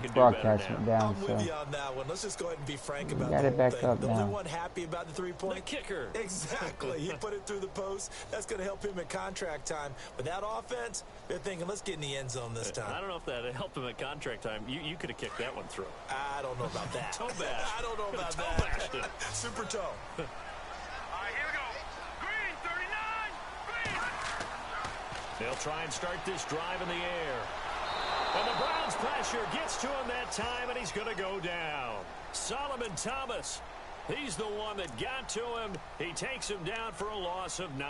can do broadcast better went now. down, I'm so with you on that one. Let's just go ahead and be frank about got the it whole back thing. up The now. only one happy about the three-point. The kicker. Exactly. He put it through the post. That's going to help him at contract time. But that offense, they're thinking, let's get in the end zone this time. I don't know if that helped him at contract time. You could have kicked that one through. I don't know about that. Toe bash. I don't know about Toe that. bashed it. Super toe. All right, here we go. Green, 39. Green. They'll try and start this drive in the air. And the Browns' pressure gets to him that time, and he's going to go down. Solomon Thomas, he's the one that got to him. He takes him down for a loss of 9.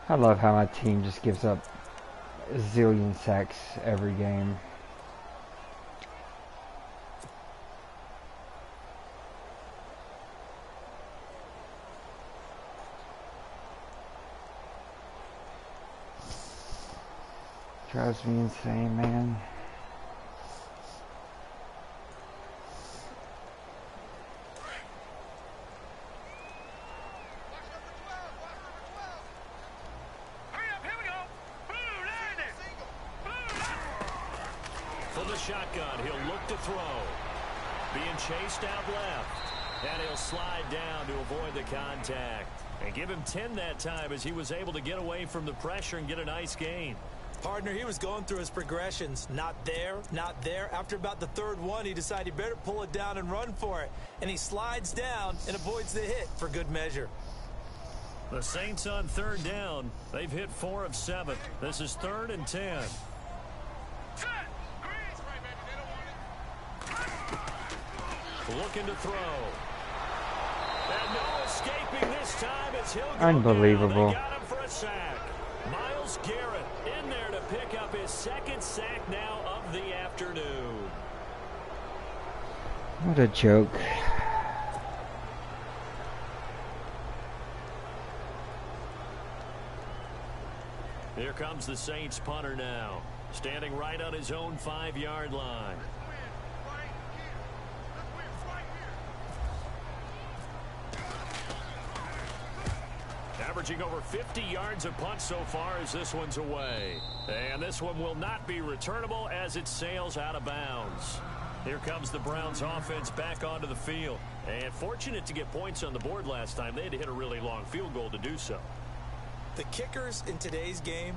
I love how my team just gives up a zillion sacks every game. Drives me insane, man. From the shotgun, he'll look to throw. Being chased out left. And he'll slide down to avoid the contact. And give him 10 that time as he was able to get away from the pressure and get a nice gain. Partner, he was going through his progressions. Not there, not there. After about the third one, he decided he better pull it down and run for it. And he slides down and avoids the hit for good measure. The Saints on third down. They've hit 4 of 7. This is 3rd and 10. Looking to throw. And no escaping this time as he'll go Unbelievable. down. They got him for a sack. Myles Garrett in there to pick up his 2nd sack now of the afternoon. What a joke. Here comes the Saints punter now. Standing right on his own 5-yard line. Averaging over 50 yards a punt so far as this one's away. And this one will not be returnable as it sails out of bounds. Here comes the Browns offense back onto the field. And fortunate to get points on the board last time. They had to hit a really long field goal to do so. The kickers in today's game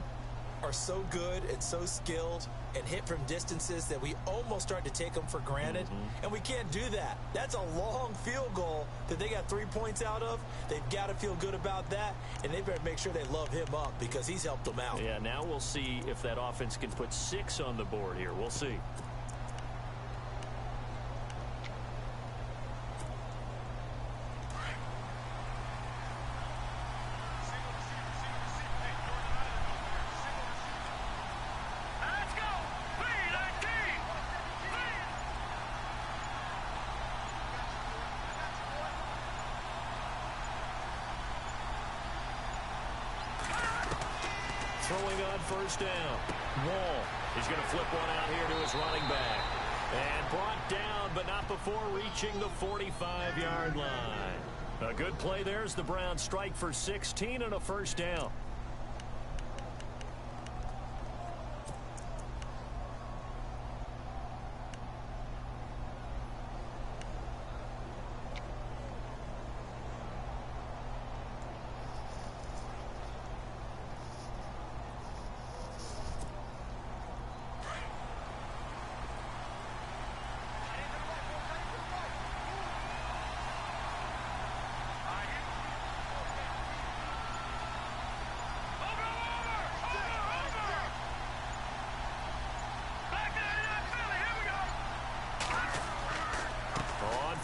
are so good and so skilled and hit from distances that we almost start to take them for granted. And we can't do that. That's a long field goal that they got 3 points out of. They've got to feel good about that, and they better make sure they love him up because he's helped them out. Yeah, now we'll see if that offense can put 6 on the board here. We'll see. Throwing on first down. Wall. He's going to flip one out here to his running back. And brought down, but not before reaching the 45-yard line. A good play there as the Browns strike for 16 and a first down.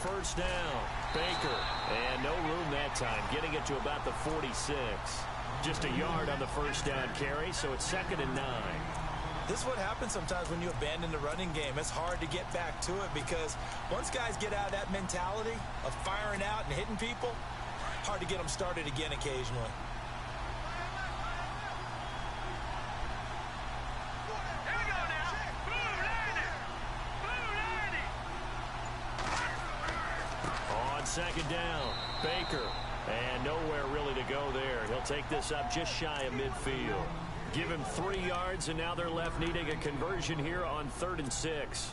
First down, Baker, and no room that time, getting it to about the 46. Just a yard on the first down carry, so it's 2nd and 9. This is what happens sometimes when you abandon the running game. It's hard to get back to it because once guys get out of that mentality of firing out and hitting people, hard to get them started again occasionally. Second down, Baker, and nowhere really to go there. He'll take this up just shy of midfield. Give him 3 yards, and now they're left needing a conversion here on 3rd and 6.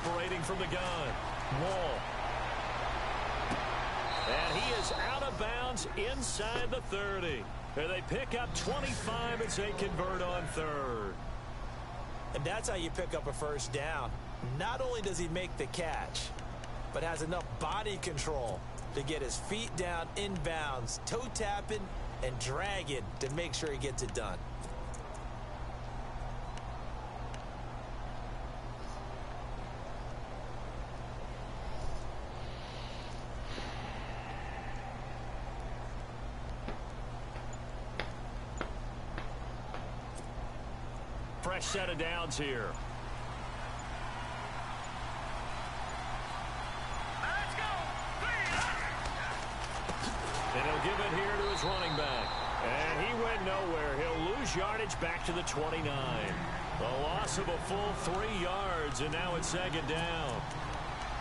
separating from the gun. Wall. And he is out of bounds inside the 30. And they pick up 25 as they convert on third. And that's how you pick up a first down. Not only does he make the catch, but has enough body control to get his feet down inbounds, toe tapping and dragging to make sure he gets it done. Fresh set of downs here. Let's go. And he'll give it here to his running back. And he went nowhere. He'll lose yardage back to the 29. The loss of a full 3 yards, and now it's second down.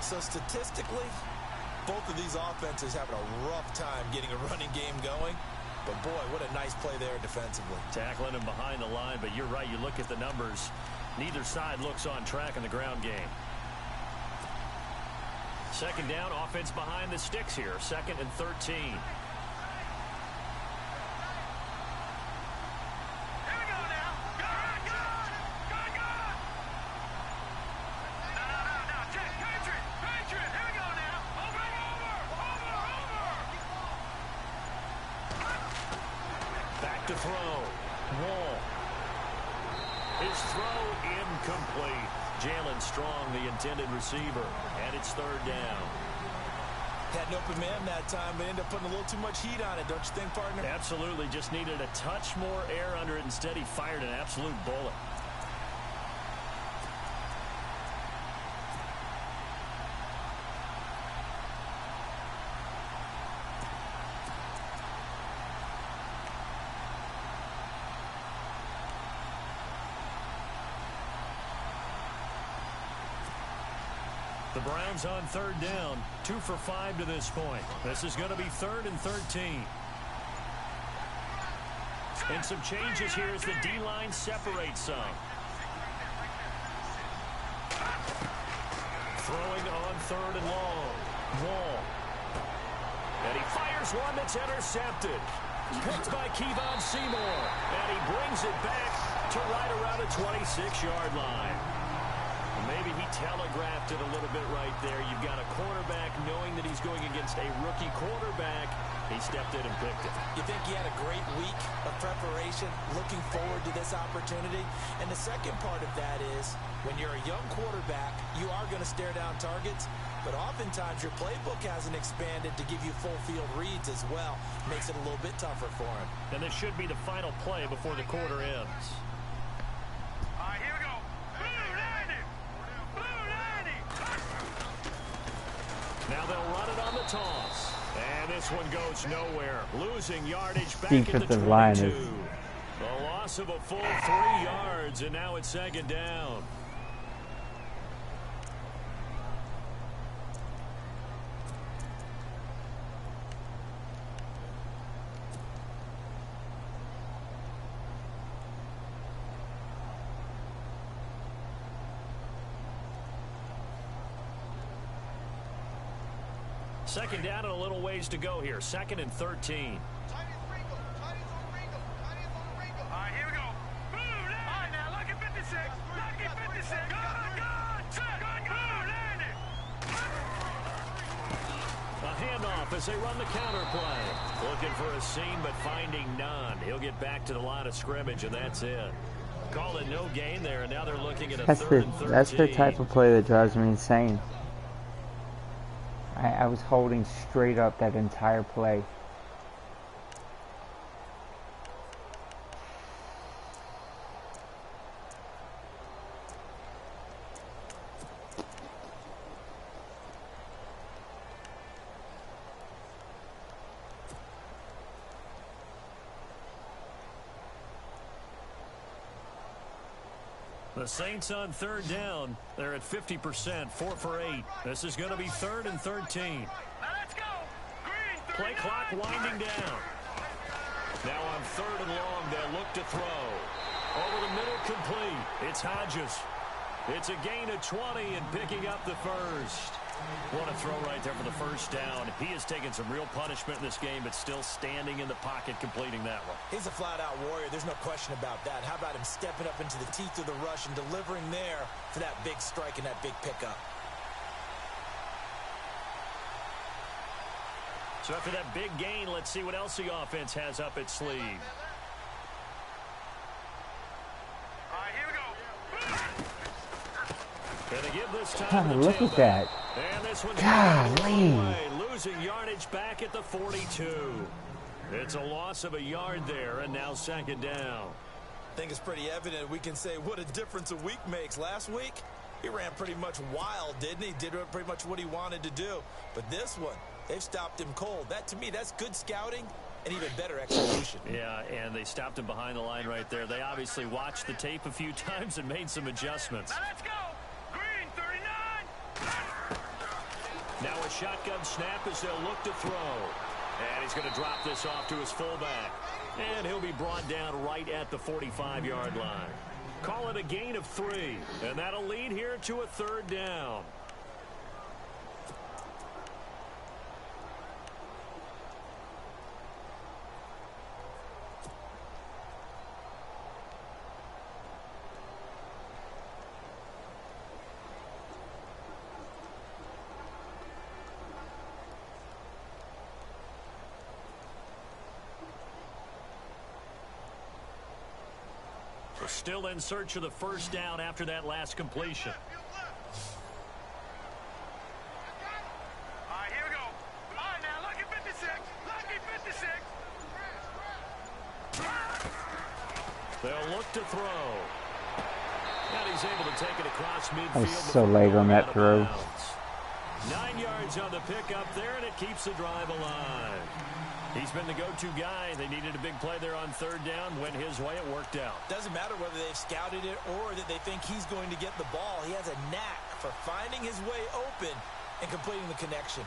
So statistically, both of these offenses having a rough time getting a running game going. But, boy, what a nice play there defensively. Tackling him behind the line, but you're right. You look at the numbers. Neither side looks on track in the ground game. Second down, offense behind the sticks here. 2nd and 13. To throw. Wall. His throw incomplete. Jalen Strong, the intended receiver. And it's third down. Had an open man that time, but ended up putting a little too much heat on it, don't you think, partner? Absolutely. Just needed a touch more air under it. Instead, he fired an absolute bullet. The Browns on third down, 2 for 5 to this point. This is going to be 3rd and 13. And some changes here as the D-line separates some. Throwing on 3rd and long. Wall. And he fires one that's intercepted. Picked by Kevon Seymour. And he brings it back to right around the 26-yard line. Maybe he telegraphed it a little bit right there. You've got a quarterback knowing that he's going against a rookie quarterback. He stepped in and picked it. You think he had a great week of preparation, looking forward to this opportunity? And the second part of that is, when you're a young quarterback, you are going to stare down targets, but oftentimes your playbook hasn't expanded to give you full field reads as well. Makes it a little bit tougher for him. And this should be the final play before the quarter ends. All right, here we go. Now they'll run it on the toss. And this one goes nowhere. Losing yardage back Defensive at the 22. line is... The loss of a full 3 yards, and now it's second down. Second down and a little ways to go here. 2nd and 13. All right, here we go. All right, now, look at 56. Look at 56. A handoff as they run the counter play. Looking for a seam, but finding none. He'll get back to the line of scrimmage, and that's it. Call it no gain there, and now they're looking at a 3rd and 13. That's the type of play that drives me insane. I was holding straight up that entire play. The Saints on third down. They're at 50%, 4 for 8. This is going to be 3rd and 13. Let's go. Green, Play clock winding down. Now on 3rd and long, they'll look to throw. Over the middle, complete. It's Hodges. It's a gain of 20 and picking up the first. What a throw right there for the first down. He has taken some real punishment in this game, but still standing in the pocket completing that one. He's a flat-out warrior. There's no question about that. How about him stepping up into the teeth of the rush and delivering there for that big strike and that big pickup? So after that big gain, let's see what else the offense has up its sleeve. All right, here we go. And they give this time to the Look at that. And this one's Golly. away, losing yardage back at the 42. It's a loss of a yard there, and now second down. I think it's pretty evident. We can say what a difference a week makes. Last week, he ran pretty much wild, didn't he? Did pretty much what he wanted to do. But this one, they've stopped him cold. That, to me, that's good scouting and even better execution. Yeah, and they stopped him behind the line right there. They obviously watched the tape a few times and made some adjustments. Now let's go. Green, 39. Now a shotgun snap as they'll look to throw. And he's going to drop this off to his fullback. And he'll be brought down right at the 45-yard line. Call it a gain of 3. And that'll lead here to a third down. Still in search of the first down after that last completion. All right, here we go. All right, now, lucky 56. Lucky 56. They'll look to throw. And he's able to take it across midfield. I was so late on that throw. 9 yards on the pickup there, and it keeps the drive alive. He's been the go-to guy. They needed a big play there on third down. Went his way. It worked out. Doesn't matter whether they've scouted it or that they think he's going to get the ball. He has a knack for finding his way open and completing the connection.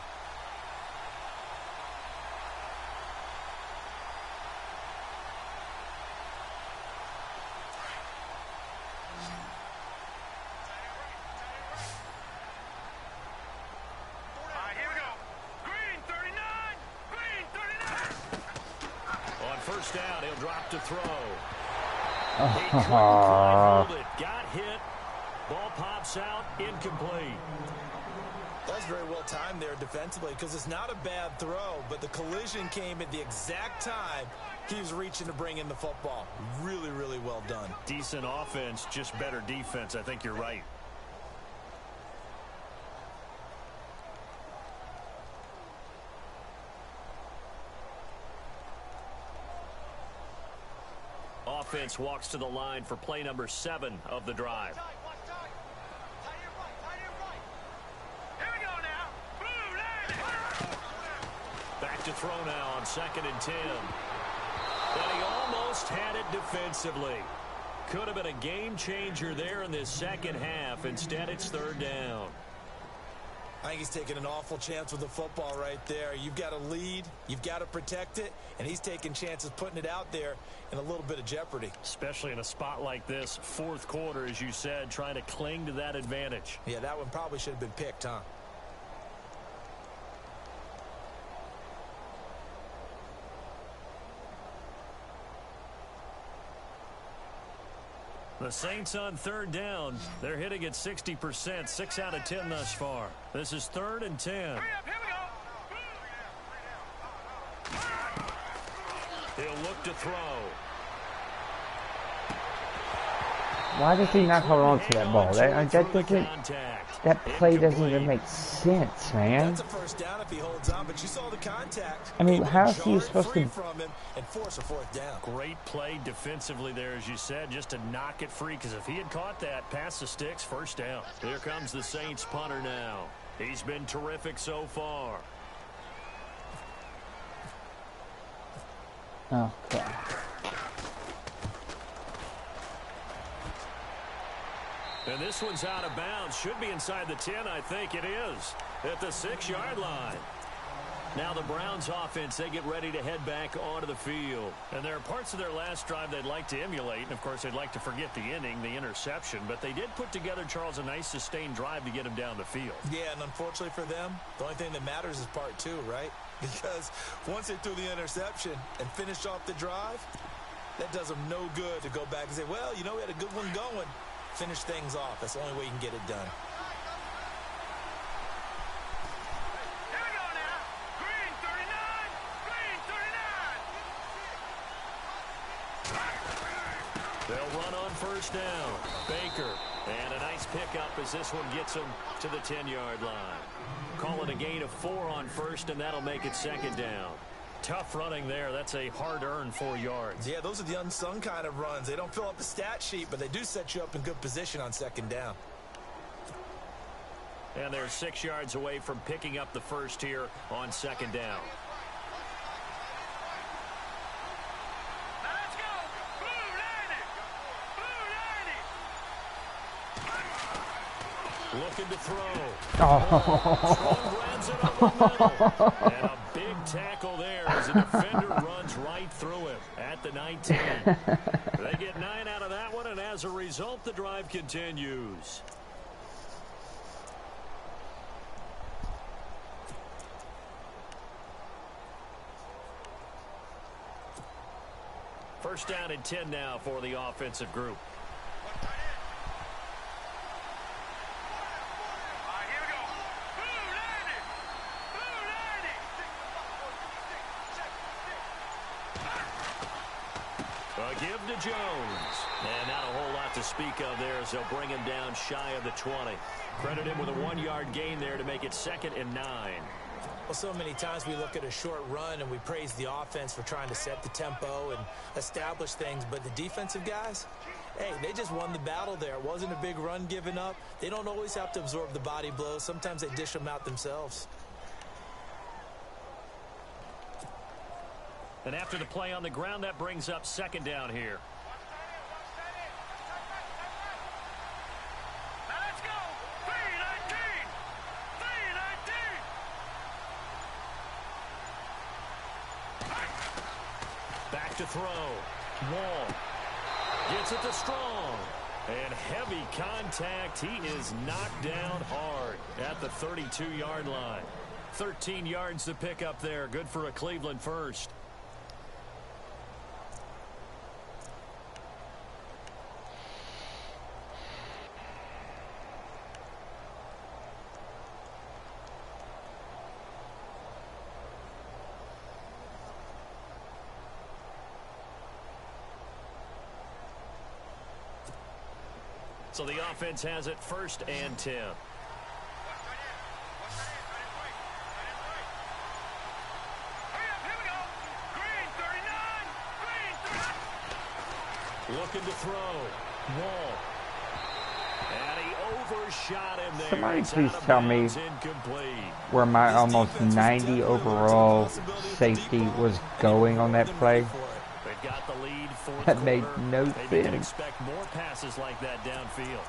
First down, he'll drop to throw. Oh. He couldn't quite hold it. Got hit. Ball pops out. Incomplete. That's very well timed there defensively because it's not a bad throw, but the collision came at the exact time he was reaching to bring in the football. Really, really well done. Decent offense, just better defense. I think you're right. Offense walks to the line for play number 7 of the drive. Here we go now. Blue, Back to throw now on 2nd and 10. But he almost had it defensively. Could have been a game changer there in this second half. Instead, it's third down. I think he's taking an awful chance with the football right there. You've got to lead, you've got to protect it, and he's taking chances putting it out there in a little bit of jeopardy. Especially in a spot like this, fourth quarter, as you said, trying to cling to that advantage. Yeah, that one probably should have been picked, huh? The Saints on third down. They're hitting at 60%, 6 out of 10 thus far. This is 3rd and 10. Here we go. He'll look to throw. Why does he not hold on to that ball? That play doesn't even make sense, man. That's a first down if he holds on, but you saw the contact. I mean, how is he supposed to from him and force a fourth down? Great play defensively there, as you said, just to knock it free, because if he had caught that, past the sticks, first down. Here comes the Saints punter now. He's been terrific so far. Oh, God. And this one's out of bounds. Should be inside the 10, I think it is. At the 6-yard line. Now the Browns offense, they get ready to head back onto the field. And there are parts of their last drive they'd like to emulate. And, of course, they'd like to forget the inning, the interception. But they did put together, Charles, a nice sustained drive to get him down the field. Yeah, and unfortunately for them, the only thing that matters is part two, right? Because once they threw the interception and finished off the drive, that does them no good to go back and say, well, you know, we had a good one going. Finish things off. That's the only way you can get it done. They'll run on first down. Baker. And a nice pickup as this one gets him to the 10-yard line. Call it a gain of 4 on first, and that'll make it second down. Tough running there. That's a hard-earned 4 yards. Yeah, those are the unsung kind of runs. They don't fill up the stat sheet, but they do set you up in good position on second down. And they're 6 yards away from picking up the first here on second down. Looking to throw. Grabs it over the middle. And a big tackle there as the defender runs right through him at the 19. They get 9 out of that one, and as a result, the drive continues. First down and 10 now for the offensive group. A give to Jones. And not a whole lot to speak of there as they'll bring him down shy of the 20. Credit him with a 1-yard gain there to make it 2nd and 9. Well, so many times we look at a short run and we praise the offense for trying to set the tempo and establish things. But the defensive guys, hey, they just won the battle there. It wasn't a big run given up. They don't always have to absorb the body blows. Sometimes they dish them out themselves. And after the play on the ground, that brings up second down here. Now let's go. 3-19. 3-19. Back to throw. Wall. Gets it to Strong. And heavy contact. He is knocked down hard at the 32-yard line. 13 yards to pick up there. Good for a Cleveland first. So the offense has it 1st and 10. Looking to throw. Wall. And he overshot him there. Somebody please tell me where my almost 90 overall safety was going on that play. They've got the lead. That made no sense. Maybe can expect more passes like that downfield.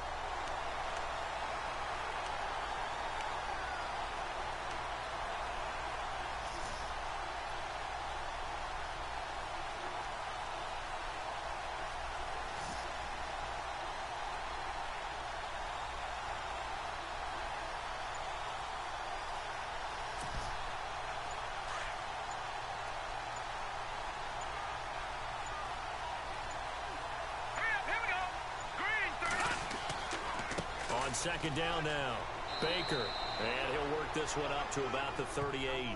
Second down now. Baker. And he'll work this one up to about the 38.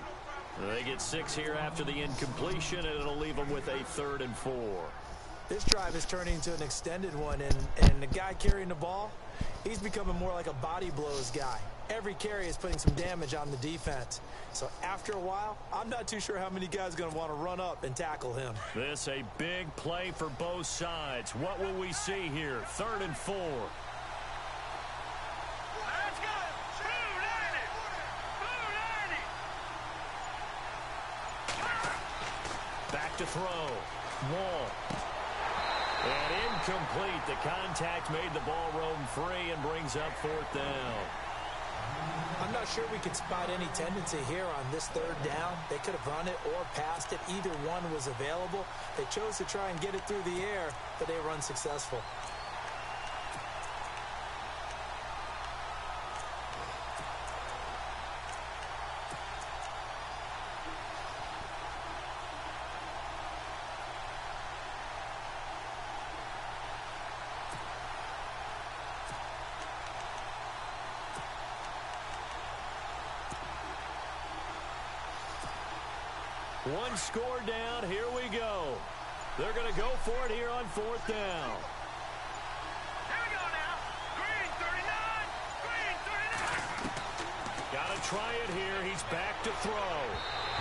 They get 6 here after the incompletion, and it'll leave them with a 3rd and 4. This drive is turning into an extended one, and the guy carrying the ball, he's becoming more like a body blows guy. Every carry is putting some damage on the defense. So after a while, I'm not too sure how many guys are going to want to run up and tackle him. This a big play for both sides. What will we see here? 3rd and 4. To throw. Wall. And incomplete. The contact made the ball roam free and brings up 4th down. I'm not not sure we could spot any tendency here on this third down. They could have run it or passed it. Either one was available. They chose to try and get it through the air, but they were unsuccessful. One score down. Here we go. They're going to go for it here on fourth down. Here we go now. Green 39. Green 39. Got to try it here. He's back to throw.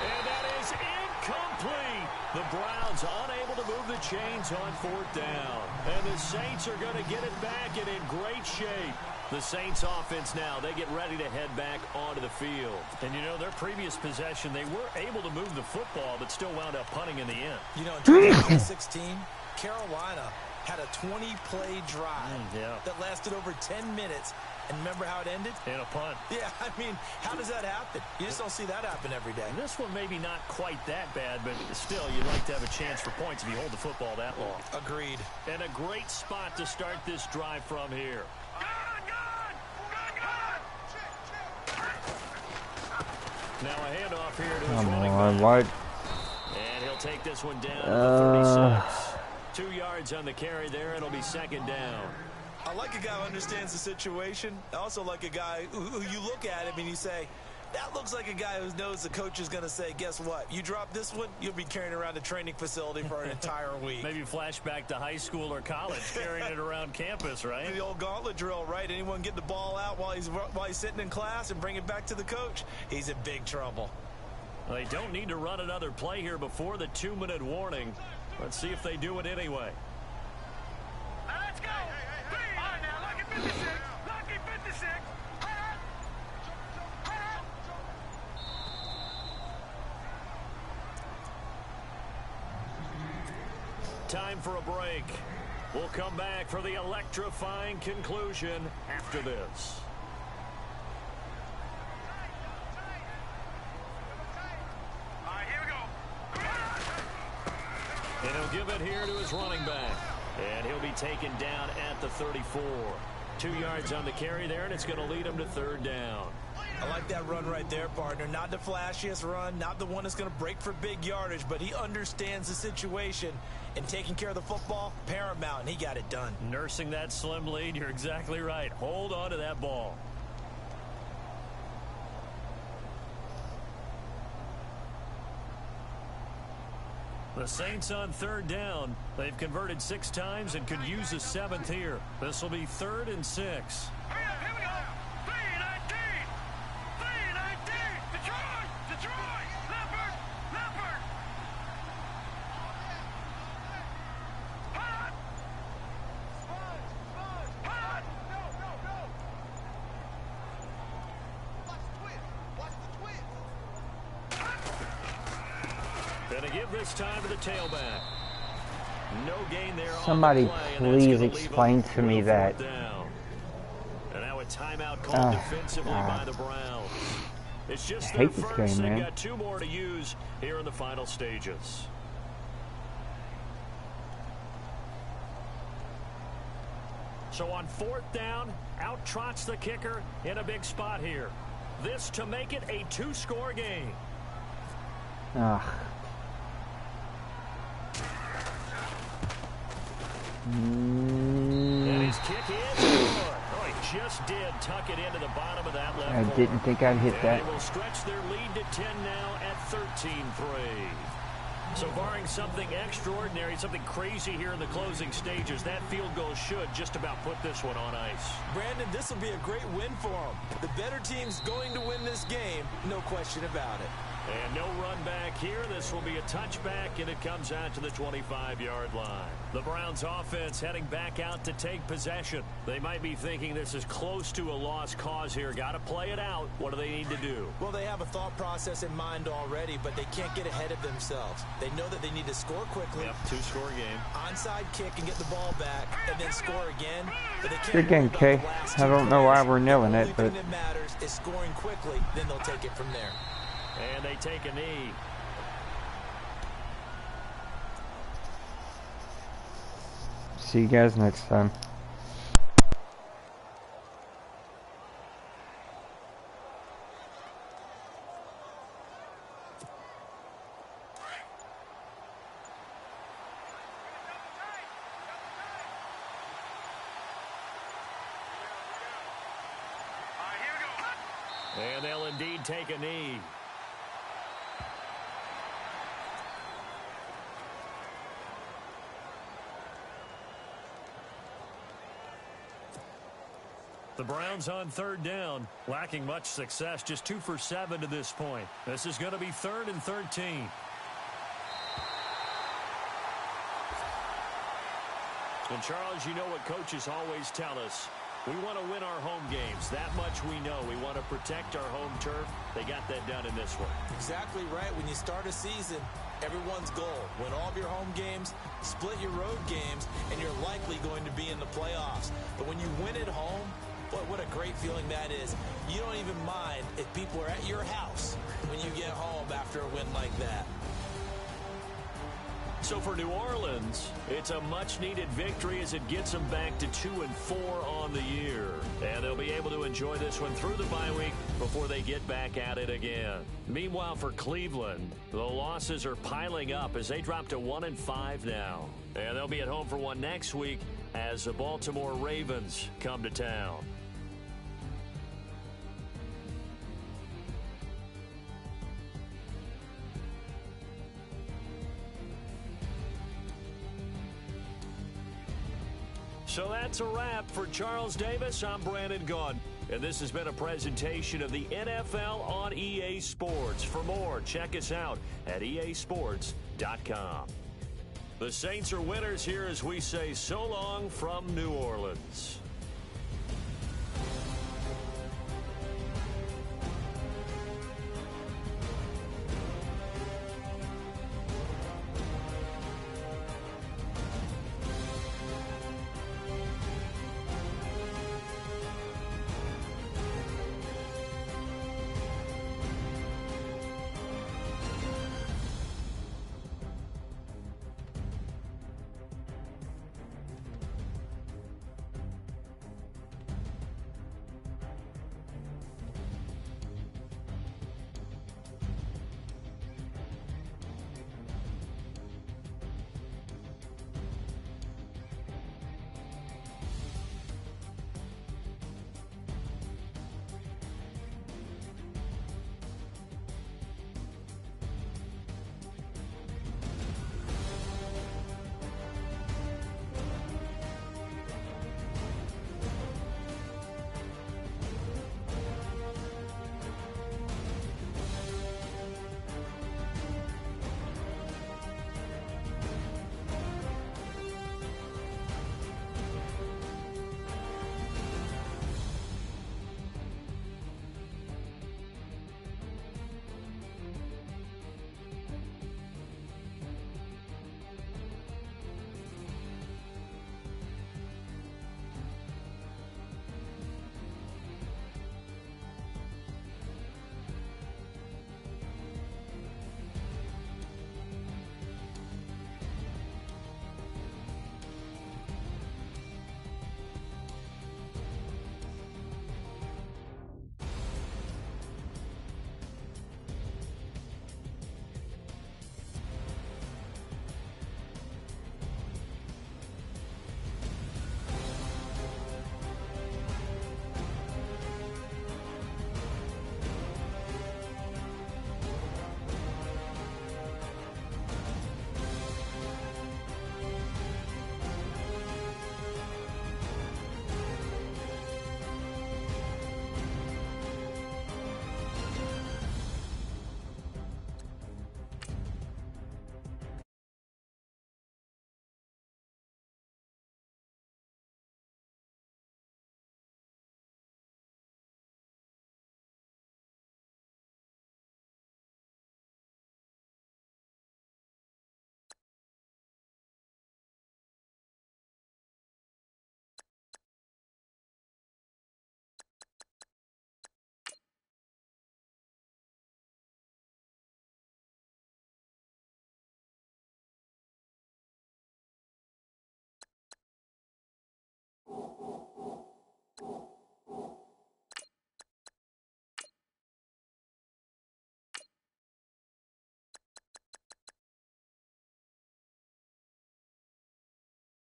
And that is incomplete. The Browns unable to move the chains on fourth down. And the Saints are going to get it back and in great shape. The Saints offense now, they get ready to head back onto the field. And, you know, their previous possession, they were able to move the football, but still wound up punting in the end. You know, in 2016, Carolina had a 20-play drive that lasted over 10 minutes. And remember how it ended? In a punt. Yeah, I mean, how does that happen? You just don't see that happen every day. And this one maybe not quite that bad, but still, you'd like to have a chance for points if you hold the football that long. Agreed. And a great spot to start this drive from here. Now a handoff here to his running back. What? And he'll take this one down to the 36. 2 yards on the carry there. It'll be second down. I like a guy who understands the situation. I also like a guy who you look at him and you say, that looks like a guy who knows the coach is going to say, guess what? You drop this one, you'll be carrying around a training facility for an entire week. Maybe flashback to high school or college, carrying it around campus, right? The old gauntlet drill, right? Anyone get the ball out while he's sitting in class and bring it back to the coach? He's in big trouble. Well, they don't need to run another play here before the 2-minute warning. Let's see if they do it anyway. Now let's go. All right, now, lucky 56. Lucky 56. Time for a break. We'll come back for the electrifying conclusion after this. All right, here we go. And he'll give it here to his running back. And he'll be taken down at the 34. 2 yards on the carry there, and it's going to lead him to third down. I like that run right there, partner. Not the flashiest run, not the one that's going to break for big yardage, but he understands the situation, and taking care of the football, paramount, and he got it done. Nursing that slim lead, you're exactly right. Hold on to that ball. The Saints on third down. They've converted 6 times and could use a 7th here. This will be 3rd and 6. Hurry up, here we go. 319. 319. Detroit. Detroit. Leopard. Leopard. Hot. Hot. No. Watch the twist. Gonna give this time to the tailback. No gain there. Somebody please explain to me that. And now a timeout called defensively by the Browns. It's just their first. Game, They've man. got 2 more to use here in the final stages. So on 4th down, out trots the kicker in a big spot here. This to make it a 2-score game. And his kick is good. Oh, he just did tuck it into the bottom of that left I corner. didn't think I'd hit that. And they will stretch their lead to 10 now at 13-3. So barring something extraordinary, something crazy here in the closing stages, that field goal should just about put this one on ice. Brandon, this will be a great win for him. The better team's going to win this game, no question about it. And no run back here. This will be a touchback, and it comes out to the 25-yard line. The Browns offense heading back out to take possession. They might be thinking this is close to a lost cause here. Got to play it out. What do they need to do? Well, they have a thought process in mind already, but they can't get ahead of themselves. They know that they need to score quickly. Yep, two-score game. Onside kick and get the ball back, and then score again. But they can't Good game, Kay. I don't know why we're nailing it, but the only thing that matters is scoring quickly. Then they'll take it from there. And they take a knee. see you guys next time. And they'll indeed take a knee. The Browns on third down, lacking much success, just 2 for 7 to this point. This is going to be 3rd and 13. And Charles, you know what coaches always tell us. We want to win our home games. That much we know. We want to protect our home turf. They got that done in this one. Exactly right. When you start a season, everyone's goal, win all of your home games, split your road games, and you're likely going to be in the playoffs. But when you win at home, boy, what a great feeling that is. You don't even mind if people are at your house when you get home after a win like that. So for New Orleans, it's a much-needed victory as it gets them back to 2-4 on the year. And they'll be able to enjoy this one through the bye week before they get back at it again. Meanwhile, for Cleveland, the losses are piling up as they drop to 1-5 now. And they'll be at home for one next week as the Baltimore Ravens come to town. So that's a wrap. For Charles Davis, I'm Brandon Gaudin. And this has been a presentation of the NFL on EA Sports. For more, check us out at easports.com. The Saints are winners here as we say so long from New Orleans.